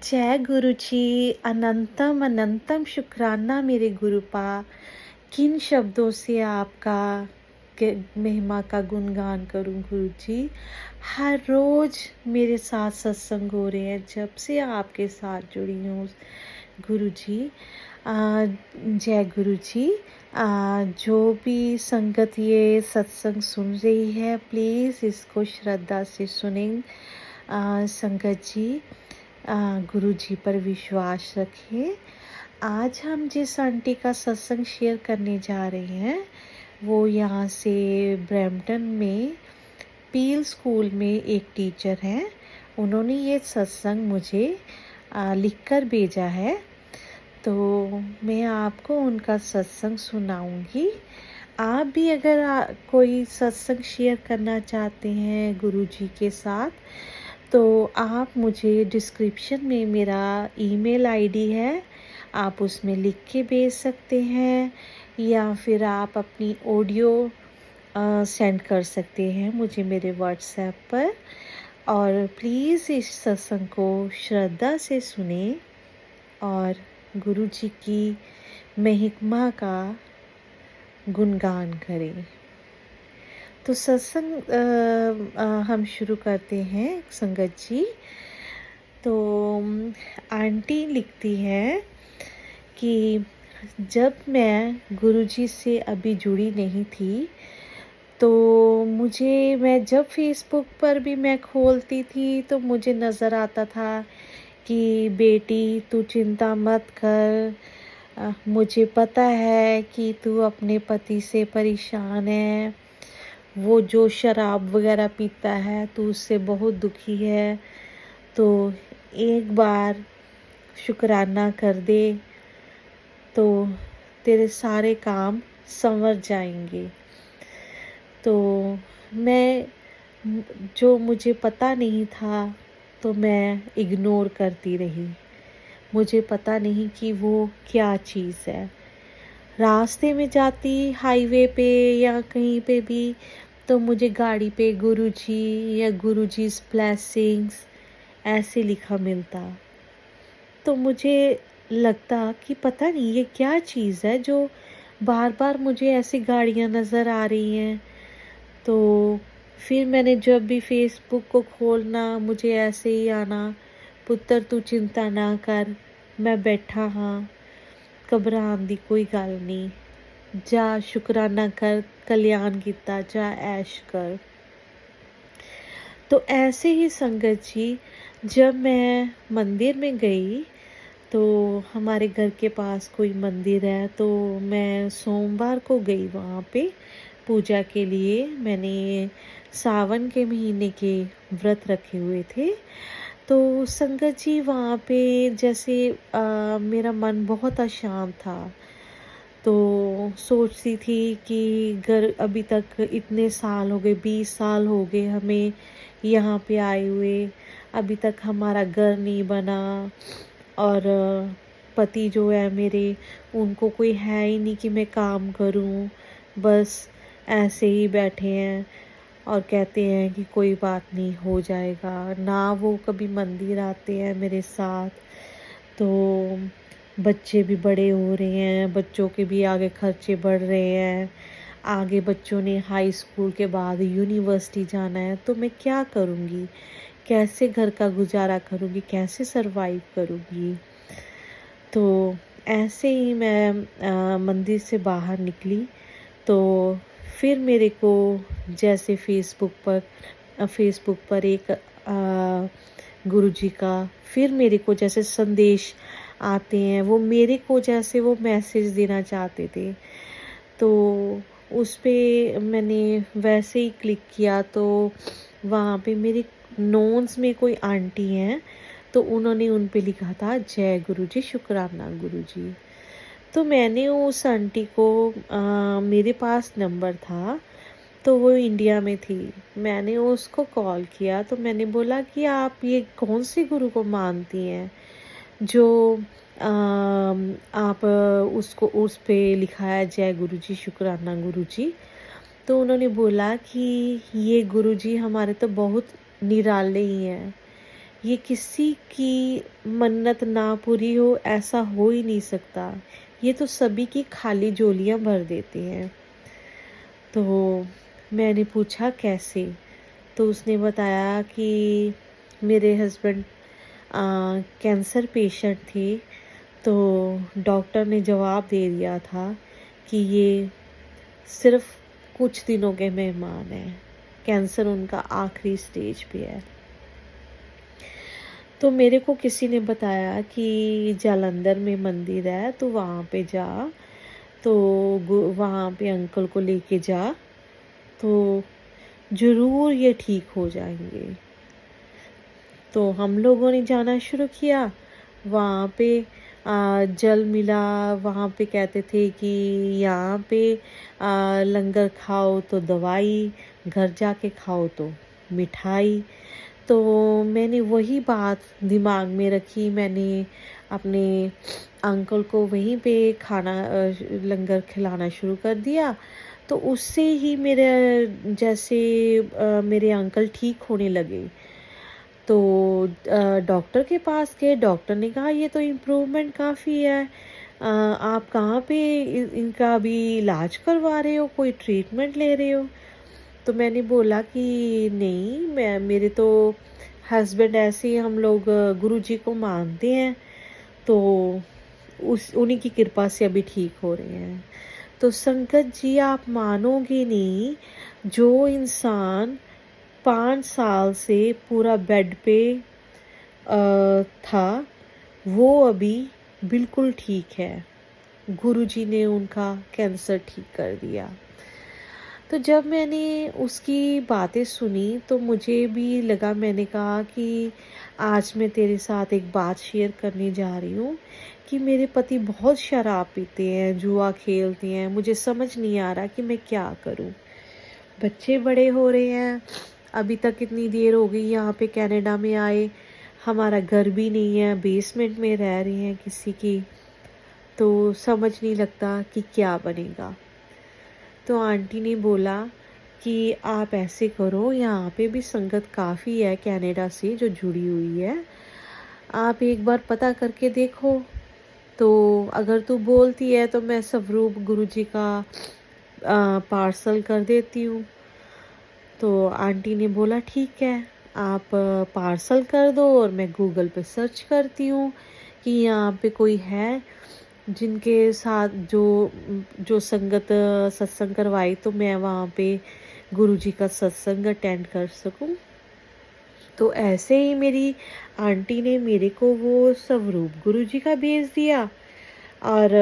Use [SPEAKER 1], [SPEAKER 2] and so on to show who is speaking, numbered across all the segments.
[SPEAKER 1] जय गुरु जी। अनंतम अनंतम शुक्राना मेरे गुरुपा। किन शब्दों से आपका महिमा का गुणगान करूं गुरु जी। हर रोज मेरे साथ सत्संग हो रहे हैं जब से आपके साथ जुड़ी हूँ गुरु जी। जय गुरु जी। जो भी संगत ये सत्संग सुन रही है प्लीज़ इसको श्रद्धा से सुनें। संगत जी, गुरु जी पर विश्वास रखें। आज हम जिस आंटी का सत्संग शेयर करने जा रहे हैं वो यहाँ से ब्रैम्पटन में पील स्कूल में एक टीचर हैं। उन्होंने ये सत्संग मुझे लिखकर भेजा है, तो मैं आपको उनका सत्संग सुनाऊंगी। आप भी अगर कोई सत्संग शेयर करना चाहते हैं गुरु जी के साथ तो आप मुझे डिस्क्रिप्शन में मेरा ईमेल आईडी है, आप उसमें लिख के भेज सकते हैं या फिर आप अपनी ऑडियो सेंड कर सकते हैं मुझे मेरे व्हाट्सएप पर। और प्लीज़ इस सत्संग को श्रद्धा से सुने और गुरु जी की महिमा का गुणगान करें। तो सत्संग हम शुरू करते हैं संगत जी। तो आंटी लिखती है कि जब मैं गुरुजी से अभी जुड़ी नहीं थी तो मैं जब फेसबुक पर भी मैं खोलती थी तो मुझे नज़र आता था कि बेटी तू चिंता मत कर, मुझे पता है कि तू अपने पति से परेशान है, वो जो शराब वगैरह पीता है तो उससे बहुत दुखी है, तो एक बार शुक्राना कर दे तो तेरे सारे काम संवर जाएंगे। तो मैं जो मुझे पता नहीं था तो मैं इग्नोर करती रही। मुझे पता नहीं कि वो क्या चीज़ है। रास्ते में जाती हाईवे पे या कहीं पे भी तो मुझे गाड़ी पे गुरुजी या गुरुजी's ब्लेसिंग्स ऐसे लिखा मिलता। तो मुझे लगता कि पता नहीं ये क्या चीज़ है जो बार बार मुझे ऐसी गाड़ियाँ नज़र आ रही हैं। तो फिर मैंने जब भी फेसबुक को खोलना मुझे ऐसे ही आना, पुत्र तू चिंता ना कर, मैं बैठा हाँ, घबरान दी कोई गल नहीं, जा शुक्राना कर, कल्याण किता, जा ऐश कर। तो ऐसे ही संगत जी, जब मैं मंदिर में गई तो हमारे घर के पास कोई मंदिर है, तो मैं सोमवार को गई वहाँ पे पूजा के लिए। मैंने सावन के महीने के व्रत रखे हुए थे। तो संगत जी वहाँ पे जैसे मेरा मन बहुत अशांत था, तो सोचती थी कि घर अभी तक इतने साल हो गए, 20 साल हो गए हमें यहाँ पे आए हुए, अभी तक हमारा घर नहीं बना और पति जो है मेरे उनको कोई है ही नहीं कि मैं काम करूं, बस ऐसे ही बैठे हैं और कहते हैं कि कोई बात नहीं हो जाएगा, ना वो कभी मंदिर आते हैं मेरे साथ। तो बच्चे भी बड़े हो रहे हैं, बच्चों के भी आगे खर्चे बढ़ रहे हैं, आगे बच्चों ने हाई स्कूल के बाद यूनिवर्सिटी जाना है, तो मैं क्या करूँगी, कैसे घर का गुजारा करूँगी, कैसे सरवाइव करूँगी। तो ऐसे ही मैं मंदिर से बाहर निकली तो फिर मेरे को जैसे फेसबुक पर एक गुरुजी का फिर मेरे को जैसे संदेश आते हैं, वो मेरे को जैसे वो मैसेज देना चाहते थे। तो उस पे मैंने वैसे ही क्लिक किया तो वहाँ पे मेरे नोन्स में कोई आंटी हैं, तो उन्होंने उन पे लिखा था जय गुरुजी, शुक्राना गुरुजी। तो मैंने उस आंटी को मेरे पास नंबर था तो वो इंडिया में थी, मैंने उसको कॉल किया तो मैंने बोला कि आप ये कौन से गुरु को मानती हैं जो आप उसको उस पे लिखा है जय गुरुजी, शुक्राना गुरुजी। तो उन्होंने बोला कि ये गुरुजी हमारे तो बहुत निराले ही हैं, ये किसी की मन्नत ना पूरी हो ऐसा हो ही नहीं सकता। ये तो सभी की खाली झोलियाँ भर देते हैं। तो मैंने पूछा कैसे? तो उसने बताया कि मेरे हस्बैंड कैंसर पेशेंट थे, तो डॉक्टर ने जवाब दे दिया था कि ये सिर्फ कुछ दिनों के मेहमान हैं, कैंसर उनका आखिरी स्टेज पे है। तो मेरे को किसी ने बताया कि जालंधर में मंदिर है, तो वहाँ पे जा, तो वहाँ पे अंकल को लेके जा, तो ज़रूर ये ठीक हो जाएंगे। तो हम लोगों ने जाना शुरू किया। वहाँ पे जल मिला। वहाँ पे कहते थे कि यहाँ पे लंगर खाओ तो दवाई, घर जाके खाओ तो मिठाई। तो मैंने वही बात दिमाग में रखी। मैंने अपने अंकल को वहीं पे खाना लंगर खिलाना शुरू कर दिया। तो उससे ही मेरे जैसे मेरे अंकल ठीक होने लगे। तो डॉक्टर के पास गए। डॉक्टर ने कहा ये तो इम्प्रूवमेंट काफ़ी है। आप कहाँ पे इनका अभी इलाज करवा रहे हो, कोई ट्रीटमेंट ले रहे हो? तो मैंने बोला कि नहीं, मैं मेरे तो हस्बैंड ऐसे ही, हम लोग गुरुजी को मानते हैं, तो उस उन्हीं की कृपा से अभी ठीक हो रहे हैं। तो संगत जी, आप मानोगे नहीं, जो इंसान 5 साल से पूरा बेड पे था, वो अभी बिल्कुल ठीक है। गुरुजी ने उनका कैंसर ठीक कर दिया। तो जब मैंने उसकी बातें सुनी तो मुझे भी लगा, मैंने कहा कि आज मैं तेरे साथ एक बात शेयर करने जा रही हूँ कि मेरे पति बहुत शराब पीते हैं, जुआ खेलते हैं। मुझे समझ नहीं आ रहा कि मैं क्या करूँ। बच्चे बड़े हो रहे हैं, अभी तक इतनी देर हो गई यहाँ पे कनाडा में आए, हमारा घर भी नहीं है, बेसमेंट में रह रहे हैं किसी की। तो समझ नहीं लगता कि क्या बनेगा। तो आंटी ने बोला कि आप ऐसे करो, यहाँ पे भी संगत काफ़ी है कनाडा से जो जुड़ी हुई है, आप एक बार पता करके देखो। तो अगर तू बोलती है तो मैं स्वरूप गुरुजी का पार्सल कर देती हूँ। तो आंटी ने बोला ठीक है, आप पार्सल कर दो और मैं गूगल पे सर्च करती हूँ कि यहाँ पे कोई है जिनके साथ जो जो संगत सत्संग करवाई, तो मैं वहाँ पे गुरुजी का सत्संग अटेंड कर सकूँ। तो ऐसे ही मेरी आंटी ने मेरे को वो स्वरूप गुरुजी का भेज दिया। और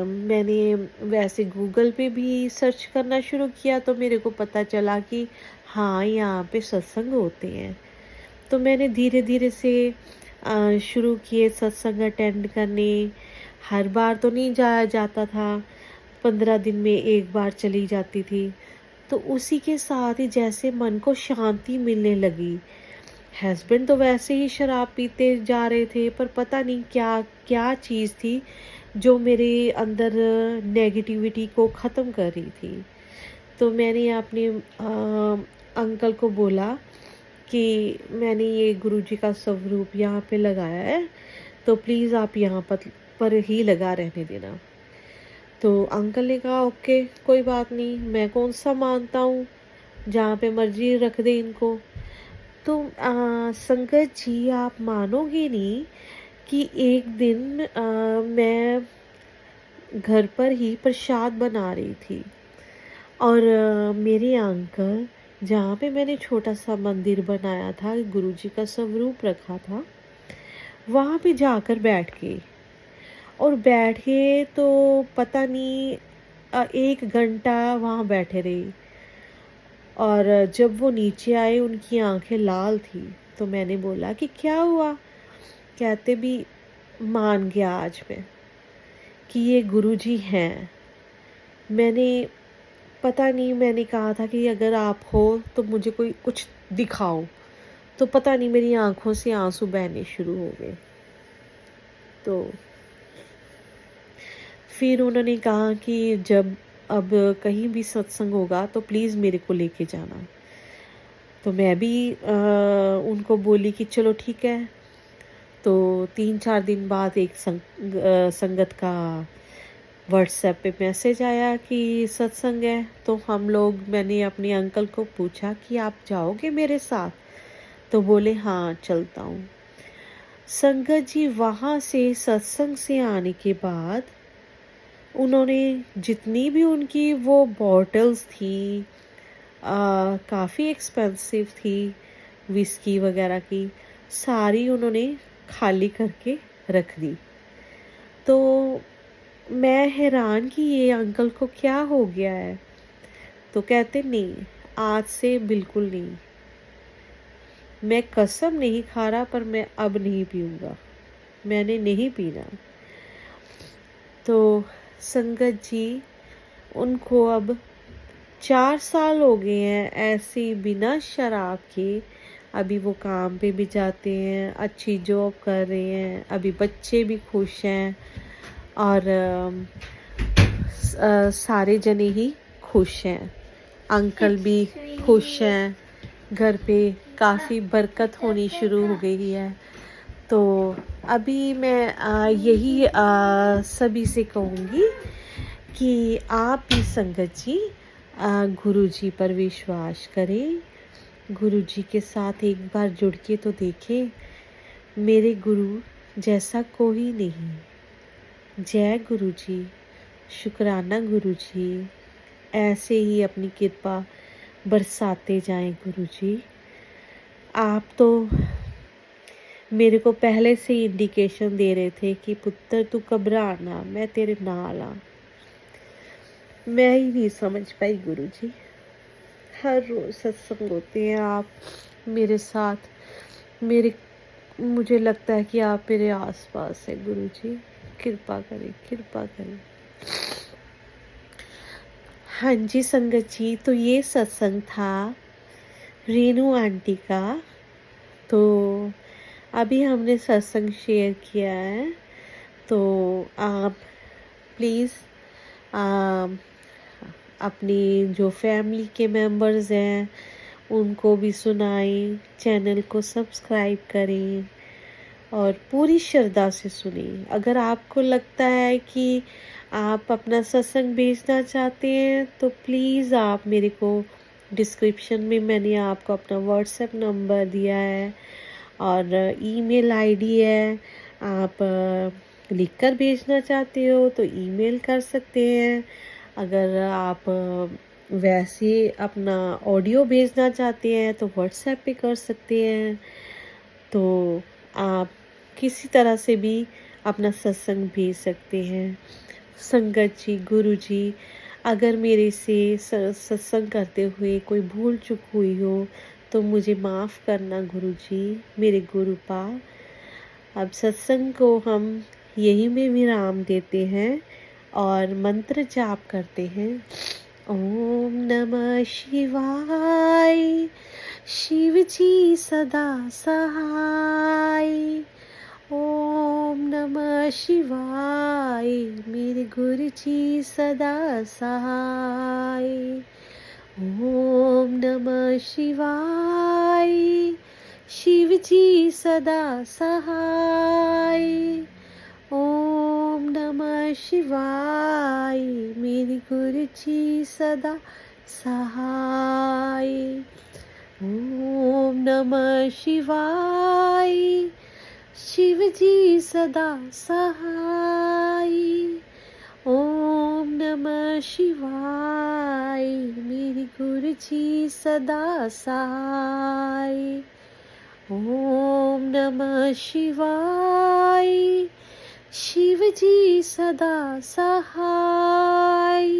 [SPEAKER 1] मैंने वैसे गूगल पे भी सर्च करना शुरू किया, तो मेरे को पता चला कि हाँ, यहाँ पे सत्संग होते हैं। तो मैंने धीरे धीरे से शुरू किए सत्संग अटेंड करने। हर बार तो नहीं जाया जाता था, 15 दिन में एक बार चली जाती थी। तो उसी के साथ ही जैसे मन को शांति मिलने लगी। हस्बैंड तो वैसे ही शराब पीते जा रहे थे, पर पता नहीं क्या क्या चीज़ थी जो मेरे अंदर नेगेटिविटी को ख़त्म कर रही थी। तो मैंने अपने अंकल को बोला कि मैंने ये गुरुजी का स्वरूप यहाँ पे लगाया है, तो प्लीज़ आप यहाँ पर ही लगा रहने देना। तो अंकल ने कहा ओके, कोई बात नहीं, मैं कौन सा मानता हूँ, जहाँ पे मर्जी रख दे इनको। तो संगत जी, आप मानोगे नहीं कि एक दिन मैं घर पर ही प्रसाद बना रही थी, और मेरे अंकल, जहाँ पे मैंने छोटा सा मंदिर बनाया था, गुरुजी का स्वरूप रखा था, वहाँ पे जाकर बैठ गए। और बैठ के तो पता नहीं 1 घंटा वहाँ बैठे रहे। और जब वो नीचे आए, उनकी आंखें लाल थी। तो मैंने बोला कि क्या हुआ? कहते भी मान गया आज मैं कि ये गुरुजी हैं। मैंने पता नहीं, मैंने कहा था कि अगर आप हो तो मुझे कोई कुछ दिखाओ। तो पता नहीं मेरी आंखों से आंसू बहने शुरू हो गए। तो फिर उन्होंने कहा कि जब अब कहीं भी सत्संग होगा तो प्लीज़ मेरे को लेके जाना। तो मैं भी उनको बोली कि चलो ठीक है। तो 3-4 दिन बाद एक संगत का व्हाट्सएप पे मैसेज आया कि सत्संग है। तो मैंने अपने अंकल को पूछा कि आप जाओगे मेरे साथ? तो बोले हाँ चलता हूँ। संगत जी, वहाँ से सत्संग से आने के बाद उन्होंने जितनी भी उनकी वो बॉटल्स थी, काफ़ी एक्सपेंसिव थी विस्की वगैरह की, सारी उन्होंने खाली करके रख दी। तो मैं हैरान कि ये अंकल को क्या हो गया है। तो कहते नहीं, आज से बिल्कुल नहीं। मैं कसम नहीं खा रहा, पर मैं अब नहीं पीऊँगा, मैंने नहीं पीना। तो संगत जी, उनको अब 4 साल हो गए हैं ऐसे ही बिना शराब के। अभी वो काम पे भी जाते हैं, अच्छी जॉब कर रहे हैं, अभी बच्चे भी खुश हैं और सारे जने ही खुश हैं। अंकल भी खुश हैं, घर पे काफ़ी बरकत होनी शुरू हो गई है। तो अभी मैं यही सभी से कहूँगी कि आप भी संगत जी गुरु जी पर विश्वास करें। गुरु जी के साथ एक बार जुड़ के तो देखें। मेरे गुरु जैसा कोई नहीं। जय गुरु जी, शुक्राना गुरु जी। ऐसे ही अपनी कृपा बरसाते जाएं गुरु जी। आप तो मेरे को पहले से ही इंडिकेशन दे रहे थे कि पुत्र तू घबराना, मैं तेरे नाल आ। मैं ही नहीं समझ पाई गुरु जी। हर रोज सत्संग होते हैं आप मेरे साथ, मेरे मुझे लगता है कि आप मेरे आसपास है गुरु जी। कृपा करें, कृपा करें। हाँ जी संगत जी, तो ये सत्संग था रेनू आंटी का। तो अभी हमने सत्संग शेयर किया है, तो आप प्लीज़ अपनी जो फैमिली के मेंबर्स हैं उनको भी सुनाएं, चैनल को सब्सक्राइब करें और पूरी श्रद्धा से सुने। अगर आपको लगता है कि आप अपना सत्संग भेजना चाहते हैं तो प्लीज़ आप मेरे को डिस्क्रिप्शन में मैंने आपको अपना व्हाट्सएप नंबर दिया है और ईमेल आईडी है। आप लिखकर भेजना चाहते हो तो ईमेल कर सकते हैं। अगर आप वैसे अपना ऑडियो भेजना चाहते हैं तो व्हाट्सएप पे कर सकते हैं। तो आप किसी तरह से भी अपना सत्संग भेज सकते हैं। संगत जी, गुरु जी, अगर मेरे से सत्संग करते हुए कोई भूल चूक हुई हो तो मुझे माफ़ करना गुरु जी, मेरे गुरु पाक। अब सत्संग को हम यही में विराम देते हैं और मंत्र जाप करते हैं। ओम नमः शिवाय, शिव जी सदा सहाय। ओम नमः शिवाय, मेरे गुरु जी सदा सहाय। ओम नमः शिवाय, शिव जी सदा सहाय। ओम नमः शिवाय, मेरे गुरु जी सदा सहाय। ओम नमः शिवाय, शिव जी सदा सहाय। ओम नमः शिवाय, मेरे गुरु जी सदा सहाय। ओम नमः शिवाय, शिव जी सदा सहाय।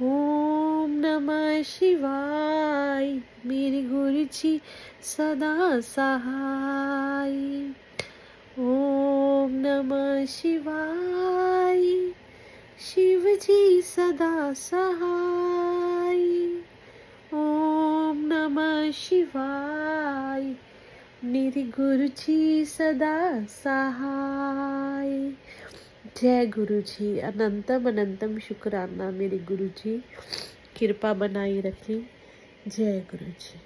[SPEAKER 1] ओम नमः शिवाय, मेरे गुरु जी सदा सहाय। ओम नमः शिवाय, शिव जी सदा सहाय। ओम नमः शिवाय, मेरे गुरु जी सदा सहाय। जय गुरु जी, अनंतम अनंतम शुक्राना मेरे गुरु जी, कृपा बनाई रखें। जय गुरु जी।